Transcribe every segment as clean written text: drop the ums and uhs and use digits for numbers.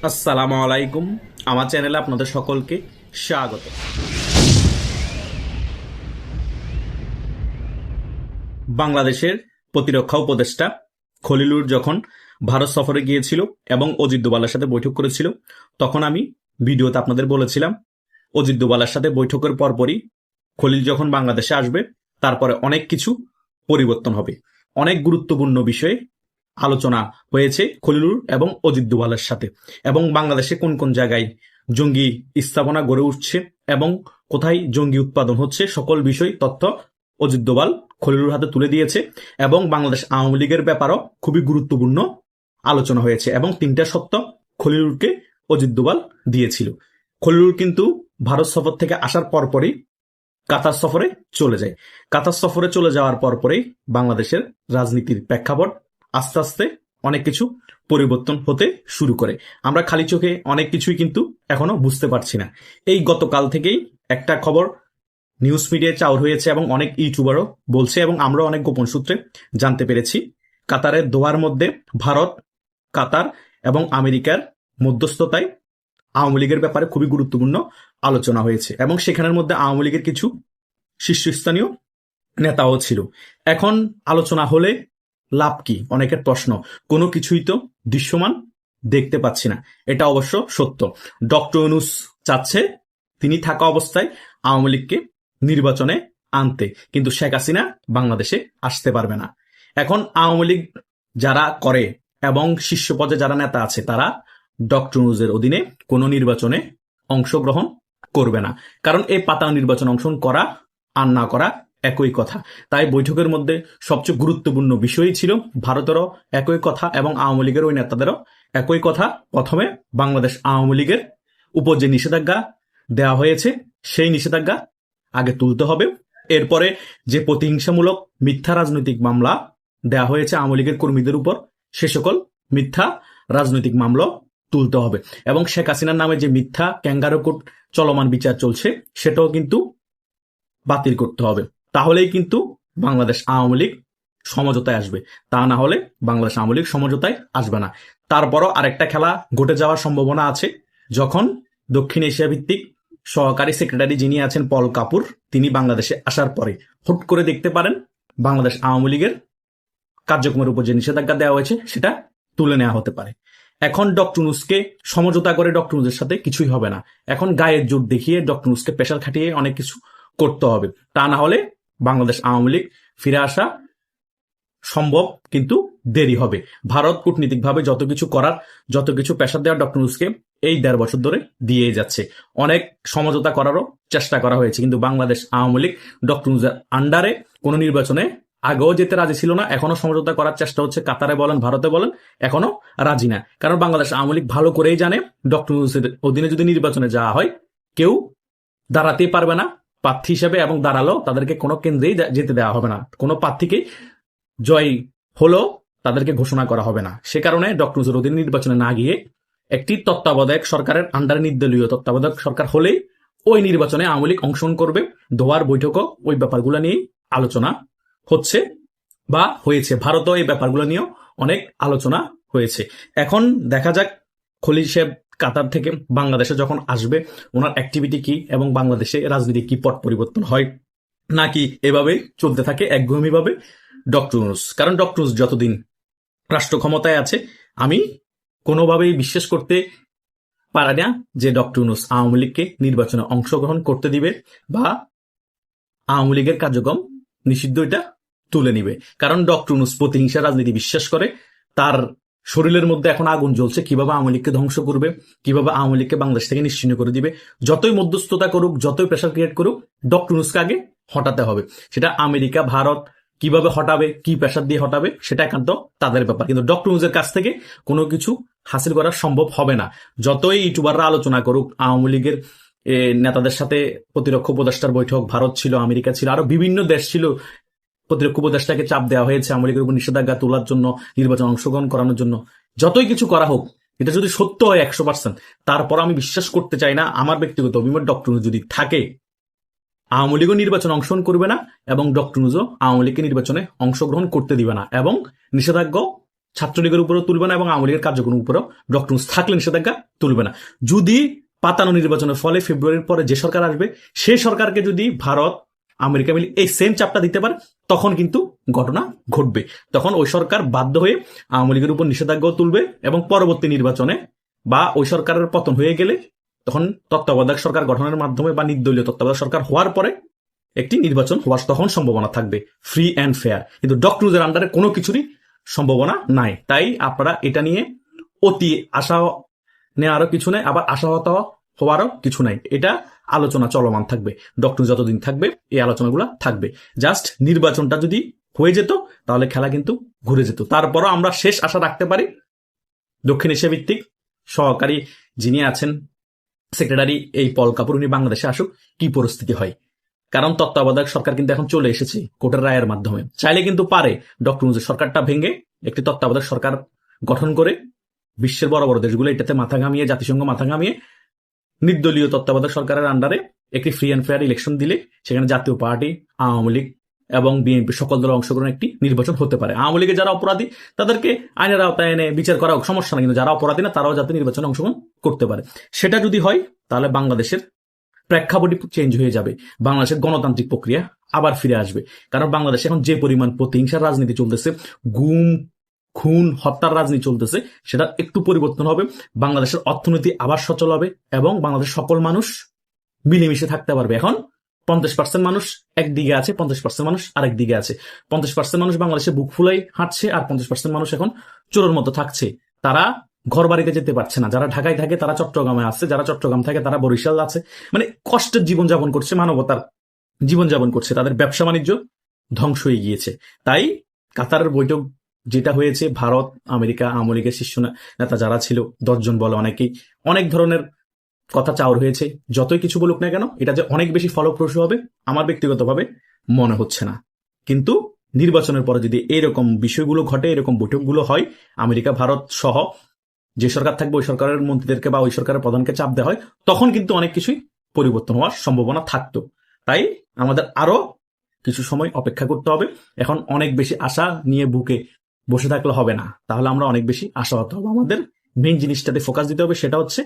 আসসালামু আলাইকুম। আমার চ্যানেলে আপনাদের সকলকে স্বাগত। বাংলাদেশের প্রতিরক্ষা উপদেষ্টা খলিলুর যখন ভারত সফরে গিয়েছিল এবং অজিত দোভালের সাথে বৈঠক করেছিল, তখন আমি ভিডিওতে আপনাদের বলেছিলাম অজিত দোভালের সাথে বৈঠকের পরপরই খলিল যখন বাংলাদেশে আসবে, তারপরে অনেক কিছু পরিবর্তন হবে। অনেক গুরুত্বপূর্ণ বিষয়ে আলোচনা হয়েছে খলিলুর এবং অজিত দোভালের সাথে, এবং বাংলাদেশে কোন কোন জায়গায় জঙ্গি স্থাপনা গড়ে উঠছে এবং কোথায় জঙ্গি উৎপাদন হচ্ছে, সকল বিষয় তথ্য অজিত দোভাল খলিলুর হাতে তুলে দিয়েছে। এবং বাংলাদেশ আওয়ামী লীগের ব্যাপারও খুবই গুরুত্বপূর্ণ আলোচনা হয়েছে, এবং তিনটা সত্য খলিলুরকে অজিত দোভাল দিয়েছিল। খলিলুর কিন্তু ভারত সফর থেকে আসার পরপরই কাতার সফরে চলে যায়। কাতার সফরে চলে যাওয়ার পরপরই বাংলাদেশের রাজনীতির প্রেক্ষাপট আস্তে আস্তে অনেক কিছু পরিবর্তন হতে শুরু করে। আমরা খালি চোখে অনেক কিছুই কিন্তু এখনো বুঝতে পারছি না। এই গতকাল থেকেই একটা খবর নিউজ মিডিয়ায় চাউর হয়েছে এবং অনেক ইউটিউবারও বলছে, এবং আমরা অনেক গোপন সূত্রে জানতে পেরেছি, কাতারের দোহার মধ্যে ভারত, কাতার এবং আমেরিকার মধ্যস্থতায় আওয়ামী লীগের ব্যাপারে খুবই গুরুত্বপূর্ণ আলোচনা হয়েছে, এবং সেখানের মধ্যে আওয়ামী লীগের কিছু শীর্ষস্থানীয় নেতাও ছিল। এখন আলোচনা হলে লাভ কি? অনেকের প্রশ্ন। কোনো কিছুই তো দৃশ্যমান দেখতে পাচ্ছি না। এটা অবশ্য সত্য। ডক্টর ইউনূস চাচ্ছে তিনি থাকা অবস্থায় আওয়ামী লীগকে নির্বাচনে আনতে, কিন্তু শেখ হাসিনা বাংলাদেশে আসতে পারবে না। এখন আওয়ামী লীগ যারা করে এবং শীর্ষ পর্যায়ে যারা নেতা আছে, তারা ডক্টর ইউনূসের অধীনে কোনো নির্বাচনে অংশগ্রহণ করবে না। কারণ এই পাতানো নির্বাচন অংশগ্রহণ করা আর না করা একই কথা। তাই বৈঠকের মধ্যে সবচেয়ে গুরুত্বপূর্ণ বিষয়ই ছিল ভারতেরও একই কথা এবং আওয়ামী লীগের ওই নেতাদেরও একই কথা। প্রথমে বাংলাদেশ আওয়ামী লীগের উপর যে নিষেধাজ্ঞা দেওয়া হয়েছে, সেই নিষেধাজ্ঞা আগে তুলতে হবে। এরপরে যে প্রতিহিংসামূলক মিথ্যা রাজনৈতিক মামলা দেওয়া হয়েছে আওয়ামী লীগের কর্মীদের উপর, সে সকল মিথ্যা রাজনৈতিক মামলা তুলতে হবে। এবং শেখ হাসিনার নামে যে মিথ্যা ক্যাঙ্গারু কোর্ট চলমান বিচার চলছে, সেটাও কিন্তু বাতিল করতে হবে। তাহলেই কিন্তু বাংলাদেশ আওয়ামী লীগ সমঝোতায় আসবে। তা না হলে বাংলাদেশ আওয়ামী লীগ সমঝোতায় আসবে না। তারপরও আরেকটা খেলা ঘটে যাওয়ার সম্ভাবনা আছে, যখন দক্ষিণ এশিয়া ভিত্তিক সহকারী সেক্রেটারি যিনি আছেন পল কাপুর, তিনি বাংলাদেশে আসার পরে হুট করে দেখতে পারেন বাংলাদেশ আওয়ামী লীগের কার্যক্রমের উপর যে নিষেধাজ্ঞা দেওয়া হয়েছে সেটা তুলে নেওয়া হতে পারে। এখন ডক্টর ইউনূসকে সমঝোতা করে ডক্টর ইউনূসের সাথে কিছুই হবে না। এখন গায়ের জোর দেখিয়ে ডক্টর ইউনূসকে প্রেশার খাটিয়ে অনেক কিছু করতে হবে। তা না হলে বাংলাদেশ আওয়ামী লীগ ফিরে আসা সম্ভব, কিন্তু দেরি হবে। ভারত কূটনীতিকভাবে যত কিছু করার, যত কিছু প্রেশার দেওয়ার ডক্টর ইউনূসকে এই ১.৫ বছর ধরে দিয়ে যাচ্ছে। অনেক সমঝোতা করারও চেষ্টা করা হয়েছে, কিন্তু বাংলাদেশ আওয়ামী লীগ ডক্টর ইউনূসের আন্ডারে কোনো নির্বাচনে আগেও যেতে রাজি ছিল না, এখনো সমঝোতা করার চেষ্টা হচ্ছে। কাতারে বলেন, ভারতে বলেন, এখনো রাজি না। কারণ বাংলাদেশ আওয়ামী লীগ ভালো করেই জানে ডক্টর ইউনূসের অধীনে যদি নির্বাচনে যাওয়া হয়, কেউ দাঁড়াতেই পারবে না প্রার্থী হিসেবে, এবং দাঁড়ালেও তাদেরকে কোনো কেন্দ্রেই যেতে দেওয়া হবে না। কোনো প্রার্থীকে জয় হলো তাদেরকে ঘোষণা করা হবে না। সে কারণে ডক্টর ইউনূসের অধীনে নির্বাচনে না গিয়ে একটি তত্ত্বাবধায়ক সরকারের আন্ডারে, নির্দলীয় তত্ত্বাবধায়ক সরকার হলেই ওই নির্বাচনে আওয়ামী লীগ অংশগ্রহণ করবে। দোহার বৈঠকও ওই ব্যাপারগুলো নিয়েই আলোচনা হচ্ছে বা হয়েছে। ভারতও এই ব্যাপারগুলো নিয়েও অনেক আলোচনা হয়েছে। এখন দেখা যাক খলিল সাহেব কাতার থেকে বাংলাদেশে যখন আসবে, ওনার অ্যাক্টিভিটি কি এবং বাংলাদেশে রাজনীতি কি পট পরিবর্তন হয়, নাকি এভাবে চলতে থাকে একঘেয়েমিভাবে ডক্টর ইউনূস। কারণ ডক্টর ইউনূস যতদিন রাষ্ট্র ক্ষমতায় আছে, আমি কোনোভাবেই বিশ্বাস করতে পারি না যে ডক্টর ইউনূস আওয়ামী লীগকে নির্বাচনে অংশগ্রহণ করতে দিবে বা আওয়ামী লীগের কার্যক্রম নিষিদ্ধ এটা তুলে নিবে। কারণ ডক্টর ইউনূস প্রতিহিংসা রাজনীতি বিশ্বাস করে। তার শরীরের মধ্যে এখন আগুন জ্বলছে, কিভাবে আওয়ামী লীগকে ধ্বংস করবে, কিভাবে আওয়ামী লীগকে বাংলাদেশ থেকে নিশ্চিহ্ন করে দিবে। যতই মধ্যস্থতা করুক, যতই প্রেশার ক্রিয়েট করুক, ডক্টর ইউনূসকে আগে হটাতে হবে। সেটা আমেরিকা, ভারত কিভাবে হটাবে, কি প্রেশার দিয়ে হটাবে, সেটা একান্ত তাদের ব্যাপার। কিন্তু ডক্টর ইউনূসের কাছ থেকে কোনো কিছু হাসিল করা সম্ভব হবে না। যতই ইউটিউবাররা আলোচনা করুক, আওয়ামী লীগের নেতাদের সাথে প্রতিরক্ষা উপদেষ্টার বৈঠক, ভারত ছিল, আমেরিকা ছিল, আরো বিভিন্ন দেশ ছিল, প্রতিরক্ষা উপদেষ্টাকে চাপ দেওয়া হয়েছে আওয়ামী লীগের উপর নিষেধাজ্ঞা তোলার জন্য, নির্বাচন অংশগ্রহণ করানোর জন্য। যতই কিছু করা হোক, এটা যদি সত্য হয় 100%, তারপর আমি বিশ্বাস করতে চাই না, আমার ব্যক্তিগত অভিমত, ডক্টর ইউনূস যদি থাকে, আওয়ামী লীগও নির্বাচনে অংশগ্রহণ করবে না এবং ডক্টর ইউনূসও আওয়ামী লীগকে নির্বাচনে অংশগ্রহণ করতে দিবে না, এবং নিষেধাজ্ঞাও ছাত্রলীগের উপরেও তুলবে না এবং আওয়ামী লীগের কার্যক্রমের উপরেও ডক্টর ইউনূস থাকলে নিষেধাজ্ঞা তুলবে না। যদি পাতানো নির্বাচনের ফলে ফেব্রুয়ারির পরে যে সরকার আসবে সেই সরকারকে যদি ভারত আমেরিকা মিলে এই সেম চাপটা দিতে পারে, তখন কিন্তু ঘটনা ঘটবে। তখন ওই সরকার বাধ্য হয়ে আওয়ামী লীগের উপর নিষেধাজ্ঞাও তুলবে এবং পরবর্তী নির্বাচনে বা ওই সরকারের পতন হয়ে গেলে তখন তত্ত্বাবধায়ক সরকার গঠনের মাধ্যমে বা নির্দলীয় তত্ত্বাবধায়ক সরকার হওয়ার পরে একটি নির্বাচন হওয়ার তখন সম্ভাবনা থাকবে, ফ্রি অ্যান্ড ফেয়ার। কিন্তু ডক্টর ইউনূসের আন্ডারে কোনো কিছুরই সম্ভাবনা নাই। তাই আপনারা এটা নিয়ে অতি আশা নেওয়ারও কিছু নাই, আবার আশাহত হওয়ারও কিছু নাই। এটা আলোচনা চলমান থাকবে, ডক্টর যতদিন থাকবে এই আলোচনাগুলো থাকবে। জাস্ট নির্বাচনটা যদি হয়ে যেত তাহলে খেলা কিন্তু ঘুরে যেত। তারপরও আমরা শেষ আশা রাখতে পারি দক্ষিণ এশিয়া ভিত্তিক সহকারী যিনি আছেন সেক্রেটারি এই পল কাপুর, উনি বাংলাদেশে আসুক, কি পরিস্থিতি হয়। কারণ তত্ত্বাবধায়ক সরকার কিন্তু এখন চলে এসেছে কোর্টের রায়ের মাধ্যমে। চাইলে কিন্তু পারে ডক্টর ইউনূস সরকারটা ভেঙে একটি তত্ত্বাবধায়ক সরকার গঠন করে বিশ্বের বড় বড় দেশগুলো এটাতে মাথা ঘামিয়ে, জাতিসংঘ মাথা ঘামিয়ে নির্দলীয় তত্ত্বাবধায়ক সরকারের আন্ডারে একটি ফ্রি অ্যান্ড ফেয়ার ইলেকশন দিলে সেখানে জাতীয় পার্টি, আওয়ামী লীগ এবং বিএনপি সকল দলের অংশগ্রহণ একটি নির্বাচন হতে পারে। আওয়ামী লীগের যারা অপরাধী তাদেরকে আইনের আওতায় এনে বিচার করা হোক, সমস্যা না, কিন্তু যারা অপরাধী না তারাও যাতে নির্বাচনে অংশগ্রহণ করতে পারে। সেটা যদি হয় তাহলে বাংলাদেশের প্রেক্ষাপটই চেঞ্জ হয়ে যাবে, বাংলাদেশের গণতান্ত্রিক প্রক্রিয়া আবার ফিরে আসবে। কারণ বাংলাদেশে এখন যে পরিমাণ প্রতিহিংসার রাজনীতি চলতেছে, গুম খুন হত্যার রাজনীতি চলতেছে, সেটা একটু পরিবর্তন হবে। বাংলাদেশের অর্থনীতি আবার সচল হবে এবং বাংলাদেশের সকল মানুষ মিলেমিশে থাকতে পারবে। এখন 50% মানুষ একদিকে আছে, 50% মানুষ আরেক দিকে আছে। 50% মানুষ বাংলাদেশে বুক ফুলাই হাঁটছে আর 50% মানুষ এখন চোরের মতো থাকছে। তারা ঘর বাড়িতে যেতে পারছে না। যারা ঢাকায় থাকে তারা চট্টগ্রামে আছে, যারা চট্টগ্রাম থাকে তারা বরিশাল আছে। মানে কষ্টের জীবনযাপন করছে, মানবতার জীবনযাপন করছে, তাদের ব্যবসা বাণিজ্য ধ্বংস হয়ে গিয়েছে। তাই কাতারের বৈঠক যেটা হয়েছে, ভারত, আমেরিকা, আওয়ামী লীগের শীর্ষ নেতা যারা ছিল 10 জন বলে অনেকেই অনেক ধরনের কথা চাওর হয়েছে। যতই কিছু বলুক না কেন, এটা যে অনেক বেশি ফলপ্রসূ হবে আমার ব্যক্তিগতভাবে মনে হচ্ছে না। কিন্তু নির্বাচনের পরে যদি এরকম বিষয়গুলো ঘটে, এরকম বৈঠকগুলো হয়, আমেরিকা, ভারত সহ যে সরকার থাকবে ওই সরকারের মন্ত্রীদেরকে বা ওই সরকারের প্রধানকে চাপ দেওয়া হয়, তখন কিন্তু অনেক কিছুই পরিবর্তন হওয়ার সম্ভাবনা থাকতো। তাই আমাদের আরো কিছু সময় অপেক্ষা করতে হবে। এখন অনেক বেশি আশা নিয়ে বুকে বসে থাকলে হবে না, তাহলে আমরা অনেক বেশি আশাহত হবো। আমাদের মেইন জিনিসটাতে ফোকাস দিতে হবে, সেটা হচ্ছে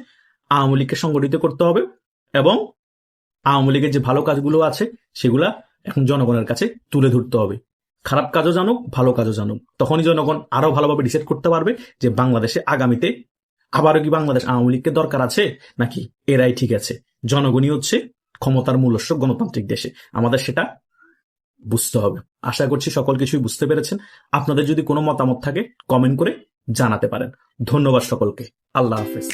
আওয়ামী লীগকে সংগঠিত করতে হবে এবং আওয়ামী লীগের যে ভালো কাজগুলো আছে সেগুলা এখন জনগণের কাছে তুলে ধরতে হবে। খারাপ কাজও জানুক, ভালো কাজও জানুক, তখনই জনগণ আরো ভালোভাবে ডিসাইড করতে পারবে যে বাংলাদেশে আগামীতে আবারও কি বাংলাদেশ আওয়ামী লীগকে দরকার আছে নাকি এরাই ঠিক আছে। জনগণই হচ্ছে ক্ষমতার মূলস্ব গণতান্ত্রিক দেশে, আমাদের সেটা বুঝতে হবে। আশা করছি সকল কিছুই বুঝতে পেরেছেন। আপনাদের যদি কোনো মতামত থাকে কমেন্ট করে জানাতে পারেন। ধন্যবাদ সকলকে। আল্লাহ হাফেজ।